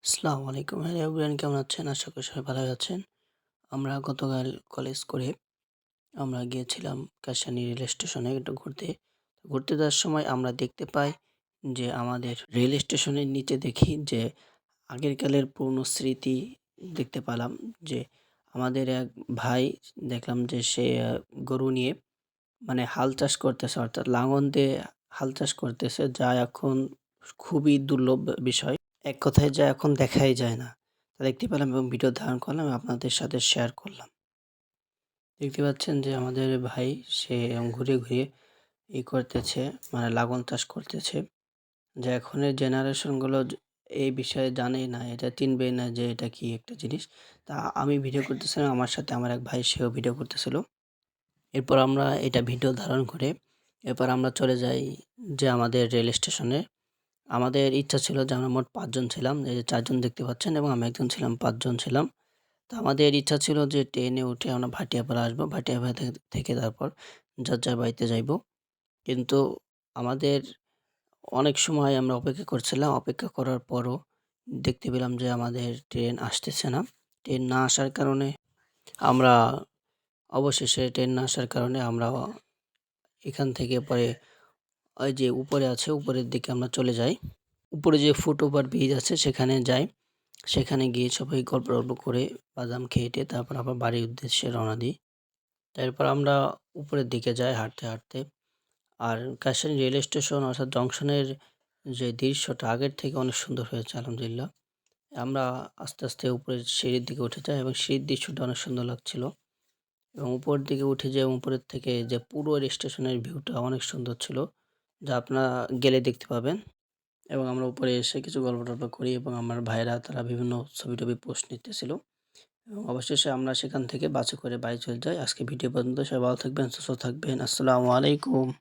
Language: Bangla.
আসসালামু আলাইকুম। হ্যালো এভরিওয়ান, কেমন আছেন? আশা করি সবাই ভালো আছেন। আমরা গতকাল কলেজ করে আমরা গিয়েছিলাম কাশিয়ানী রেল স্টেশনে একটু ঘুরতে। ঘুরতে যাওয়ার সময় আমরা দেখতে পাই যে আমাদের রেল স্টেশনের নিচে দেখি যে আগের কালের পুরনো স্মৃতি দেখতে পেলাম যে আমাদের এক ভাই দেখলাম যে সে গরু নিয়ে মানে হাল চাষ করতেছে, অর্থাৎ লাঙল দিয়ে হাল চাষ করতেছে, যা এখন খুবই দুর্লভ বিষয়। এক কথায় যা এখন দেখাই যায় না। তা দেখতে পেলাম এবং ভিডিও ধারণ করলাম এবং আপনাদের সাথে শেয়ার করলাম। দেখতে পাচ্ছেন যে আমাদের ভাই সে ঘুরে, ঘুরে করতেছে, মানে লাঙল চাষ করতেছে। যে এখনের জেনারেশনগুলো এই বিষয়ে জানেই না, এটা চিনবেই না যে এটা কি একটা জিনিস। তা আমি ভিডিও করতেছিলাম, আমার সাথে আমার এক ভাই সেও ভিডিও করতেছিল। এরপর আমরা এটা ভিডিও ধারণ করে এরপর আমরা চলে যাই যে আমাদের রেল স্টেশনে। আমাদের ইচ্ছা ছিল যে আমরা মোট ৫ জন ছিলাম। এই যে ৪ জন দেখতে পাচ্ছেন এবং আমি একজন ছিলাম, ৫ জন ছিলাম। তো আমাদের ইচ্ছা ছিল যে ট্রেনে উঠে আমরা ভাটিয়াপাড়া আসবো। ভাটিয়াপাড়া থেকে তারপর যার, যার বাড়িতে যাইবো। কিন্তু আমাদের অনেক সময় আমরা অপেক্ষা করছিলাম। অপেক্ষা করার পরও দেখতে পেলাম যে আমাদের ট্রেন আসতেছে না। ট্রেন না আসার কারণে আমরা অবশেষে ট্রেন না আসার কারণে আমরা এখান থেকে পরে ওই যে উপরে আছে, উপরের দিকে আমরা চলে যাই। উপরে যে ফুটওভার ব্রিজ আছে সেখানে যাই। সেখানে গিয়ে সবাই গল্প-টল্প করে বাদাম খেয়ে-টেয়ে তারপর আবার বাড়ির উদ্দেশ্যে রওনা দিই। তারপর আমরা উপরের দিকে যাই হাঁটতে, হাঁটতে। আর কাশিয়ানী রেল স্টেশন অর্থাৎ জংশনের যে দৃশ্যটা আগের থেকে অনেক সুন্দর হয়েছে আলহামদুলিল্লাহ। আমরা আস্তে, আস্তে উপরের সিঁড়ির দিকে উঠে যাই এবং সিঁড়ির দৃশ্যটা অনেক সুন্দর লাগছিল। এবং উপরের দিকে উঠে যাই এবং উপরের থেকে যে পুরো স্টেশনের ভিউটা অনেক সুন্দর ছিল। যা আপনারা গেলে দেখতে পাবেন। এবং আমরা উপরে এসে কিছু গল্প-টল্প করি এবং আমার ভাইয়েরা তারা বিভিন্ন ছবি-টবি পোস্ট নিতেছিল। এবং অবশেষে আমরা সেখান থেকে বাসে করে বাড়ি চলে যাই। আজকে ভিডিও পর্যন্ত। সবাই ভালো থাকবেন, সুস্থ থাকবেন। আসসালামু আলাইকুম।